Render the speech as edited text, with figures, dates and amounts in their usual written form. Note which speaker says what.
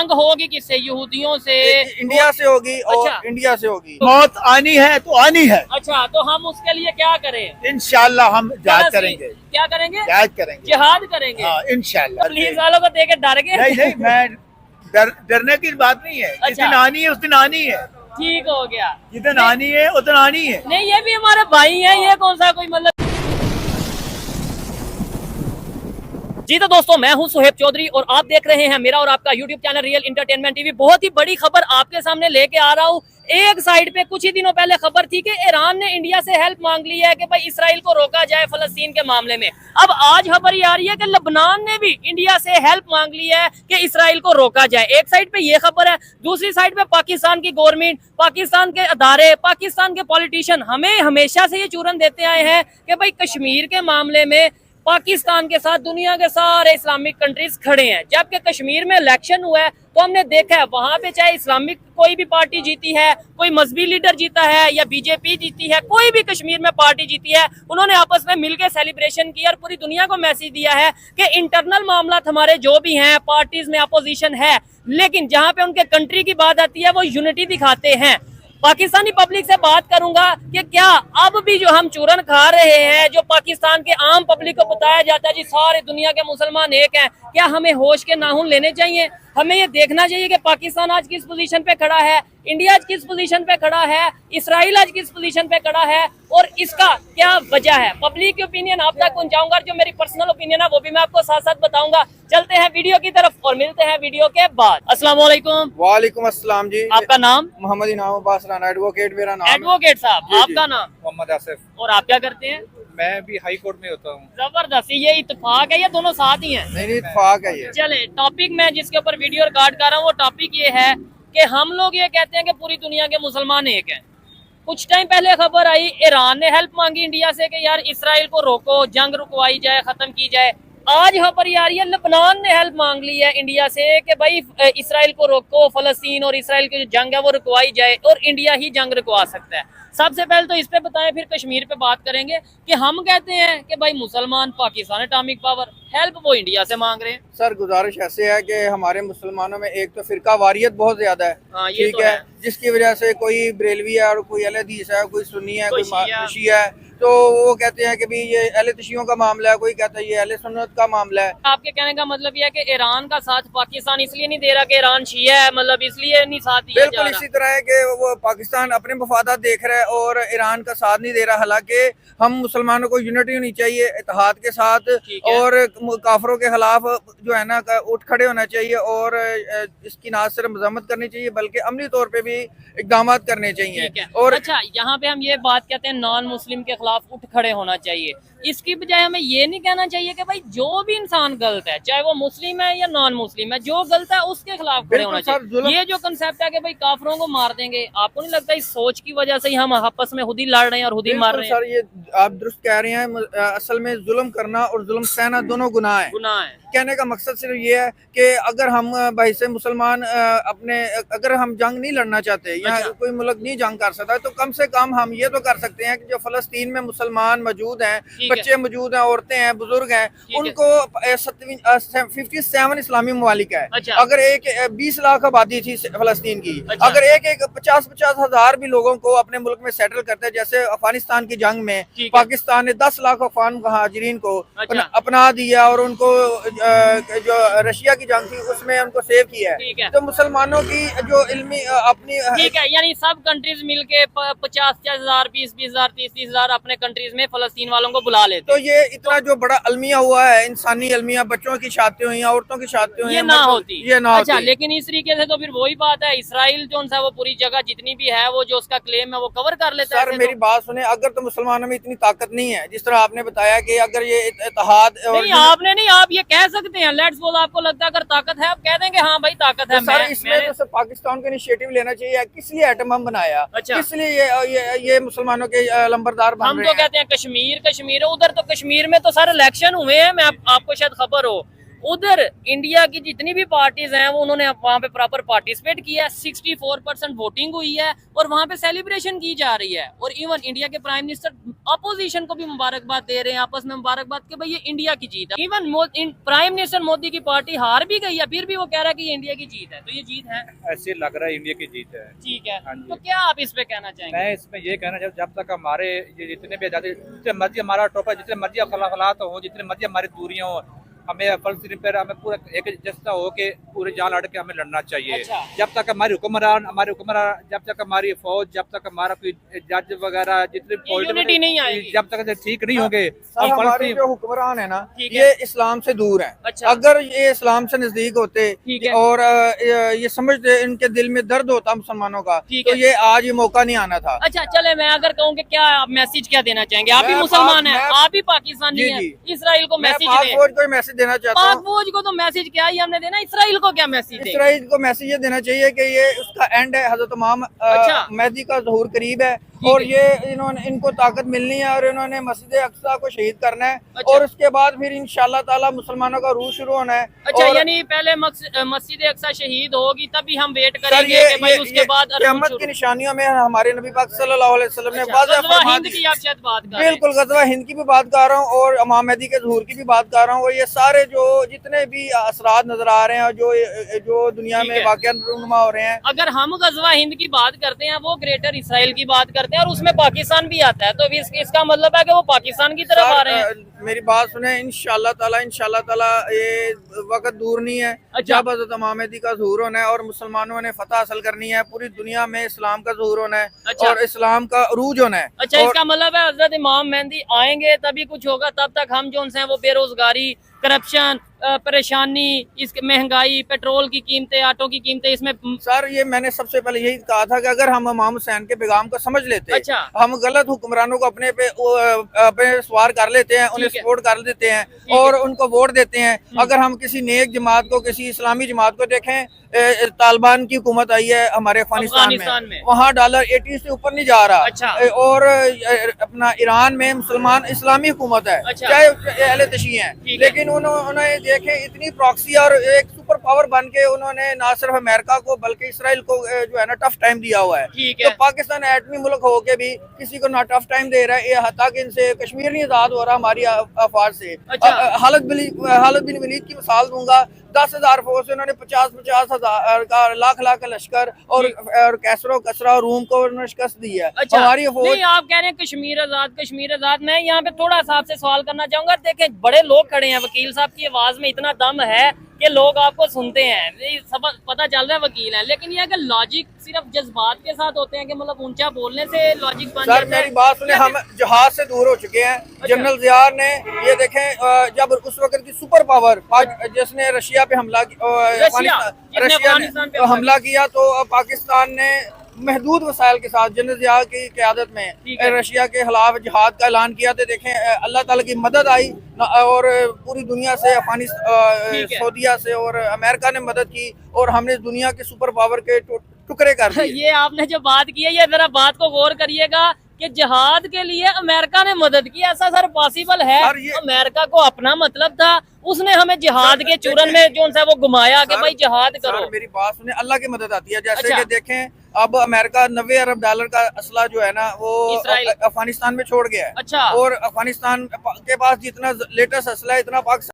Speaker 1: जंग होगी किससे? यहूदियों से?
Speaker 2: इंडिया से होगी और
Speaker 1: अच्छा।
Speaker 2: इंडिया से होगी।
Speaker 3: मौत आनी है तो आनी है।
Speaker 1: अच्छा, तो हम उसके लिए क्या करें?
Speaker 3: इंशाल्लाह हम जिहाद करेंगे।
Speaker 1: क्या करेंगे?
Speaker 3: जिहाद करेंगे।
Speaker 1: जिहाद करेंगे।
Speaker 3: हाँ इंशाल्लाह।
Speaker 1: पुलिस वालों को देख के डर गए?
Speaker 3: नहीं नहीं, मैं डरने की बात नहीं है। जिस दिन आनी है उस दिन आनी है।
Speaker 1: ठीक हो गया।
Speaker 3: जितन आनी है उतन आनी है।
Speaker 1: नहीं, ये भी हमारे भाई हैं, ये कौन सा कोई मतलब। जी तो दोस्तों, मैं हूं सुहेब चौधरी और आप देख रहे हैं मेरा और आपका YouTube channel real entertainment TV. बहुत ही बड़ी खबर आपके सामने लेके आ रहा हूं। एक साइड पे कुछ ही दिनों पहले खबर थी कि ईरान ने इंडिया से हेल्प मांग ली है कि भाई इसराइल को रोका जाए फलस्तीन के मामले में। अब आज खबर ये आ रही है कि लेबनान ने भी इंडिया से हेल्प मांग ली है कि इसराइल को रोका जाए। एक साइड पे ये खबर है, दूसरी साइड पे पाकिस्तान की गवर्नमेंट, पाकिस्तान के अदारे, पाकिस्तान के पॉलिटिशियन हमें हमेशा से ये चूरन देते आए हैं कि भाई कश्मीर के मामले में पाकिस्तान के साथ दुनिया के सारे इस्लामिक कंट्रीज खड़े हैं। जबकि कश्मीर में इलेक्शन हुआ है तो हमने देखा है वहां पे चाहे इस्लामिक कोई भी पार्टी जीती है, कोई मजहबी लीडर जीता है या बीजेपी जीती है, कोई भी कश्मीर में पार्टी जीती है, उन्होंने आपस में मिलकर सेलिब्रेशन किया और पूरी दुनिया को मैसेज दिया है कि इंटरनल मामला हमारे जो भी हैं, पार्टीज में अपोजिशन है, लेकिन जहां पे उनके कंट्री की बात आती है वो यूनिटी दिखाते हैं। पाकिस्तानी पब्लिक से बात करूंगा कि क्या अब भी जो हम चूरन खा रहे हैं, जो पाकिस्तान के आम पब्लिक को बताया जाता है जी सारे दुनिया के मुसलमान एक हैं, क्या हमें होश के नाखून लेने चाहिए? हमें ये देखना चाहिए कि पाकिस्तान आज किस पोजीशन पे खड़ा है, इंडिया आज किस पोजीशन पे खड़ा है, इसराइल आज किस पोजीशन पे खड़ा है और इसका क्या वजह है। पब्लिक की ओपिनियन आप तक पहुंचाऊंगा, जो मेरी पर्सनल ओपिनियन है वो भी मैं आपको साथ साथ बताऊंगा। चलते हैं वीडियो की तरफ और मिलते हैं वीडियो के बाद। अस्सलाम वालेकुम।
Speaker 2: वालेकुम अस्सलाम जी।
Speaker 1: आपका नाम?
Speaker 2: मोहम्मद इनाम अब्बास राना, एडवोकेट मेरा नाम है।
Speaker 1: एडवोकेट साहब,
Speaker 2: जी,
Speaker 1: आपका नाम?
Speaker 4: मोहम्मद आसिफ।
Speaker 1: और आप क्या करते हैं?
Speaker 4: मैं भी हाई कोर्ट में होता हूँ।
Speaker 1: जबरदस्त, ये इत्तेफाक है, ये दोनों साथ ही हैं।
Speaker 2: नहीं इत्तेफाक है ये।
Speaker 1: चले, टॉपिक मैं जिसके ऊपर वीडियो रिकॉर्ड कर रहा हूँ वो टॉपिक ये है कि हम लोग ये कहते हैं कि पूरी दुनिया के मुसलमान एक हैं। कुछ टाइम पहले खबर आई ईरान ने हेल्प मांगी इंडिया से कि यार इसराइल को रोको, जंग रुकवाई जाए, खत्म की जाए। आज खबर ये आ रही है लेबनान ने हेल्प मांग ली है इंडिया से कि भाई इसराइल को रोको, फलस्तीन और इसराइल की जो जंग है वो रुकवाई जाए और इंडिया ही जंग रुकवा सकता है। सबसे पहले तो इस पे बताएं, फिर कश्मीर पे बात करेंगे कि हम कहते हैं कि भाई मुसलमान, पाकिस्तान एटॉमिक पावर, हेल्प वो इंडिया से मांग रहे हैं।
Speaker 2: सर गुजारिश ऐसे है कि हमारे मुसलमानों में एक तो फिरका वारियत बहुत ज्यादा है।
Speaker 1: हाँ, ये
Speaker 2: ठीक
Speaker 1: तो
Speaker 2: है, जिसकी वजह से कोई बरेलवी है और कोई अहले हदीस है, कोई सुन्नी है, कोई शिया है, तो वो कहते हैं कि भी ये अहले तशियों का मामला है, कोई कहता है ये अहले सुन्नत का मामला है।
Speaker 1: आपके कहने का मतलब ये है कि ईरान का साथ पाकिस्तान इसलिए नहीं दे रहा कि ईरान शिया है, मतलब इसलिए नहीं साथ दिया जा
Speaker 2: बिल्कुल
Speaker 1: रहा।
Speaker 2: इसी तरह है कि वो पाकिस्तान अपने मफादात देख रहा है और ईरान का साथ नहीं दे रहा। हालांकि हम मुसलमानों को यूनिटी होनी चाहिए इत्तेहाद के साथ और काफरों के खिलाफ जो है ना उठ खड़े होना चाहिए और इसकी ना सिर्फ मजम्मत करनी चाहिए बल्कि अमली तौर पे भी इकदाम करने चाहिए। और
Speaker 1: अच्छा, यहाँ पे हम ये बात कहते हैं नॉन मुस्लिम के खिलाफ उठ खड़े होना चाहिए। इसकी बजाय हमें ये नहीं कहना चाहिए कि भाई जो भी इंसान गलत है, चाहे वो मुस्लिम है या नॉन मुस्लिम है, जो गलत है उसके खिलाफ खड़े होना चाहिए। ये जो कंसेप्ट है कि भाई काफरों को मार देंगे, आपको नहीं लगता इस सोच की वजह से ही हम आपस में खुद ही लड़ रहे हैं और खुद ही मार रहे हैं?
Speaker 2: सर ये आप दुरुस्त कह रहे हैं। असल में जुल्म करना और जुल्म सहना दोनों गुनाह है। कहने का मकसद सिर्फ ये है कि अगर हम भाई से मुसलमान अगर हम जंग नहीं लड़ना चाहते या कोई मुल्क नहीं जंग कर सकता तो कम से कम हम ये तो कर सकते हैं कि जो फलस्तीन में मुसलमान मौजूद हैं, बच्चे मौजूद हैं, औरतें हैं, बुजुर्ग हैं, उनको 57 इस्लामी ममालिक है। अगर एक 20 लाख आबादी थी फलस्तीन की, अगर एक 50-50 हजार भी लोगों को अपने मुल्क में सेटल करते हैं, जैसे अफगानिस्तान की जंग में पाकिस्तान ने 10 लाख अफगान मुहाजिरीन को अपना दिया और उनको जो रशिया की जंग थी उसमें उनको सेव किया है, तो मुसलमानों की जो इल्मी अपनी
Speaker 1: ठीक है, यानी सब कंट्रीज मिलके 50-50 हजार, 20-20 हजार, 30-30 हजार अपने कंट्रीज में फलस्तीन वालों को बुला लेते।
Speaker 2: तो ये इतना जो बड़ा अलमिया हुआ है, इंसानी अलमिया, बच्चों की शादी हुई, औरतों की शादी हुई,
Speaker 1: ये ना होती,
Speaker 2: ये ना
Speaker 1: अच्छा
Speaker 2: होती।
Speaker 1: लेकिन इस तरीके से तो फिर वही बात है, इसराइल जो है वो पूरी जगह जितनी भी है वो जो उसका क्लेम है वो कवर कर लेता है।
Speaker 2: सर मेरी बात सुने, अगर तो मुसलमानों में इतनी ताकत नहीं है जिस तरह आपने बताया कि अगर ये इत्तेहाद
Speaker 1: नहीं, आपने नहीं, आप ये कह सकते हैं लेट्स सपोज आपको लगता है अगर ताकत है आप कह देंगे हाँ भाई ताकत है।
Speaker 2: तो सर इसमें तो पाकिस्तान को इनिशिएटिव लेना चाहिए। किस लिए एटम बम बनाया?
Speaker 1: अच्छा,
Speaker 2: किस लिए ये मुसलमानों के लंबरदार बन
Speaker 1: हम
Speaker 2: रहे
Speaker 1: तो
Speaker 2: हैं?
Speaker 1: कहते हैं कश्मीर, कश्मीर उधर तो कश्मीर में तो सर इलेक्शन हुए हैं, मैं आपको शायद खबर हो उधर इंडिया की जितनी भी पार्टीज हैं वो उन्होंने वहाँ पे प्रॉपर पार्टिसिपेट किया है। 64% वोटिंग हुई है और वहाँ पे सेलिब्रेशन की जा रही है। और इवन इंडिया के प्राइम मिनिस्टर अपोजिशन को भी मुबारकबाद दे रहे हैं, आपस में मुबारकबाद के भाई ये इंडिया की जीत है। इवन प्राइम मिनिस्टर मोदी की पार्टी हार भी गई है, फिर भी वो कह रहा है कि ये इंडिया की जीत है। तो ये जीत है,
Speaker 4: ऐसे लग रहा है इंडिया की जीत है।
Speaker 1: ठीक है।
Speaker 4: हाँ जी।
Speaker 1: तो क्या आप इस पे कहना चाहेंगे?
Speaker 4: मैं इसमें ये कहना चाहूँ, जब तक हमारे ये जितने भी आजादी, जितने मर्जी हमारा टोपा, जितने मर्जी अखलात हो, जितने मर्जी हमारी दूरियां हो, हमें फलस्तीन पर हमें पूरा एक जैसा हो के पूरे जान लड़ के हमें लड़ना चाहिए।
Speaker 1: अच्छा।
Speaker 4: जब तक हमारे हुक्मरान जब तक हमारी फौज, जब तक हमारा कोई जज वगैरह जितने
Speaker 1: यूनिटी नहीं आएगी,
Speaker 4: जब तक ठीक नहीं होंगे,
Speaker 2: सर,
Speaker 4: हम
Speaker 2: हमारे
Speaker 4: फलस्तीन
Speaker 2: जो हुक्मरान है ना,
Speaker 1: ठीक
Speaker 2: ये इस्लाम से दूर हैं।
Speaker 1: अच्छा।
Speaker 2: अगर ये इस्लाम से नजदीक होते
Speaker 1: ठीक है।
Speaker 2: और ये समझते, इनके दिल में दर्द होता मुसलमानों का,
Speaker 1: ठीक
Speaker 2: तो
Speaker 1: है।
Speaker 2: ये आज ये मौका नहीं आना था।
Speaker 1: अच्छा चले, मैं अगर कहूँ कि क्या आप मैसेज क्या देना चाहेंगे? आप भी
Speaker 2: मैं
Speaker 1: मुसलमान हैं,
Speaker 2: मैं-
Speaker 1: आप भी पाकिस्तानी
Speaker 2: जी,
Speaker 1: हैं,
Speaker 2: जी।
Speaker 1: इसराइल को
Speaker 2: मैं
Speaker 1: मैसेज
Speaker 2: पाक
Speaker 1: दें।
Speaker 2: फौज को मैसेज देना चाहता
Speaker 1: पाक
Speaker 2: हूँ।
Speaker 1: फौज को तो मैसेज क्या ही हमने देना, इसराइल को क्या मैसेज दें?
Speaker 2: इसराइल को मैसेज ये देना चाहिए कि ये उसका एंड है, हजरत इमाम
Speaker 1: अच्छा।
Speaker 2: मेहदी का ज़हूर करीब है
Speaker 1: ठीक
Speaker 2: और
Speaker 1: है।
Speaker 2: ये इनको ताकत मिलनी है और इन्होंने मस्जिद अक्सा को शहीद करना है।
Speaker 1: अच्छा।
Speaker 2: और उसके बाद फिर इंशाल्लाह ताला मुसलमानों का रूह शुरू होना है।
Speaker 1: अच्छा,
Speaker 2: और
Speaker 1: यानी पहले मस्जिद अक्सा शहीद होगी तभी हम वेट
Speaker 2: सर,
Speaker 1: करेंगे कि भाई उसके बाद
Speaker 2: क़यामत की निशानियों में हमारे नबी पाक सल्लल्लाहु अलैहि वसल्लम ने वाज़ह
Speaker 1: गज़वा
Speaker 2: फरमा
Speaker 1: हिंद
Speaker 2: दी।
Speaker 1: की आप शायद बात कर रहे हैं।
Speaker 2: बिल्कुल, गज़वा हिंद की भी बात कर रहा हूँ और इमाम मेहदी के ज़हूर की भी बात कर रहा हूँ। और ये सारे जो जितने भी असरात नजर आ रहे हैं और जो दुनिया
Speaker 1: ठीक
Speaker 2: में
Speaker 1: है।
Speaker 2: वाक़या रूनुमा हो रहे हैं,
Speaker 1: अगर हम गज़वा हिंद की बात करते हैं, वो ग्रेटर इसराइल की बात करते हैं और उसमें पाकिस्तान भी आता है, तो इसका मतलब है कि वो पाकिस्तान की तरफ आ रहे हैं।
Speaker 2: मेरी बात सुने, इंशाल्लाह ताला ये वक्त दूर नहीं है
Speaker 1: अच्छा।
Speaker 2: जब हज़रत इमाम मेहदी का ज़हूर होना है और मुसलमानों ने फतह हासिल करनी है। पूरी दुनिया में इस्लाम का ज़हूर होना है।
Speaker 1: अच्छा।
Speaker 2: और इस्लाम का अरूज होना है।
Speaker 1: अच्छा,
Speaker 2: और
Speaker 1: इसका मतलब है हजरत इमाम मेहदी आएंगे तभी कुछ होगा, तब तक हम जो हैं वो बेरोजगारी, करप्शन, परेशानी, इस महंगाई, पेट्रोल की कीमतें, आटो की कीमतें, इसमें
Speaker 2: सर, ये मैंने सबसे पहले यही कहा था कि अगर हम इमाम हुसैन के पैगाम को समझ लेते,
Speaker 1: अच्छा।
Speaker 2: हम गलत हुक्मरानों को अपने पे सवार कर लेते हैं, उन्हें
Speaker 1: ठीक है।
Speaker 2: सपोर्ट कर देते हैं
Speaker 1: है।
Speaker 2: और उनको वोट देते हैं। अगर हम किसी नेक जमात को, किसी इस्लामी जमात को देखें, तालिबान की हुकूमत आई है हमारे अफगानिस्तान में, वहाँ डॉलर 80 से ऊपर नहीं जा रहा।
Speaker 1: अच्छा।
Speaker 2: और अपना ईरान में मुसलमान इस्लामी हुकूमत है,
Speaker 1: अच्छा।
Speaker 2: चाहे अहले तशी हैं,
Speaker 1: ठीक है।
Speaker 2: लेकिन उन्होंने देखे इतनी प्रॉक्सी और एक सुपर पावर बन के उन्होंने ना सिर्फ अमेरिका को बल्कि इसराइल को जो है ना टफ टाइम दिया हुआ है।
Speaker 1: ठीक है।
Speaker 2: तो पाकिस्तान एटमी मुल्क होके भी किसी को ना टफ टाइम दे रहा है, ये हत्ता कि इनसे कश्मीर नहीं आजाद हो रहा हमारी अफवाज से।
Speaker 1: अच्छा।
Speaker 2: हालत बिन वलीद की मिसाल दूंगा, 10,000 फोर्स से उन्होंने 50,000 का लाख का लश्कर और कैसरो कसरा रूम को उन्होंने शिकस्त दी है।
Speaker 1: अच्छा।
Speaker 2: हमारी फौज,
Speaker 1: नहीं, आप कह रहे हैं कश्मीर आजाद, कश्मीर आजाद। मैं यहाँ पे थोड़ा सा आपसे सवाल करना चाहूंगा। देखें, बड़े लोग खड़े हैं, वकील साहब की आवाज में इतना दम है कि लोग आपको सुनते हैं, सब पता चल रहा है वकील है, लेकिन ये अगर लॉजिक सिर्फ जज्बात के साथ होते हैं कि मतलब ऊंचा बोलने से लॉजिक बन
Speaker 2: सर
Speaker 1: जाता है।
Speaker 2: मेरी बात सुने, हम जहाज से दूर हो चुके हैं। जनरल ज़ियार ने ये देखें, जब उस वक्त की सुपर पावर जिसने रशिया पे हमला
Speaker 1: अफगानिस्तान पे
Speaker 2: हमला किया, तो पाकिस्तान ने महदूद वसाइल के साथ जनरल ज़िया की क़यादत
Speaker 1: ठीक है।
Speaker 2: में रशिया के खिलाफ जिहाद का ऐलान किया। तो देखें, अल्लाह ताला की मदद आई और पूरी दुनिया से, अफगानिस्तान,
Speaker 1: ठीक है।
Speaker 2: सऊदीया से और अमेरिका ने मदद की और हमने दुनिया के सुपर पावर के टुकड़े कर दिए।
Speaker 1: ये आपने जो बात की है, ये जरा बात को गौर करिएगा कि जिहाद के लिए अमेरिका ने मदद की। ऐसा सर पॉसिबल है? अमेरिका को अपना मतलब था, उसने हमें जिहाद के चूरन में जो है वो घुमाया कि भाई जिहाद करो।
Speaker 2: मेरी बात सुने, अल्लाह की मदद आती है। जैसे
Speaker 1: अच्छा।
Speaker 2: कि देखें, अब अमेरिका 90 अरब डॉलर का असला जो है ना वो अफगानिस्तान में छोड़ गया है।
Speaker 1: अच्छा।
Speaker 2: और अफगानिस्तान के पास जितना लेटेस्ट असला है, इतना पाकिस्तान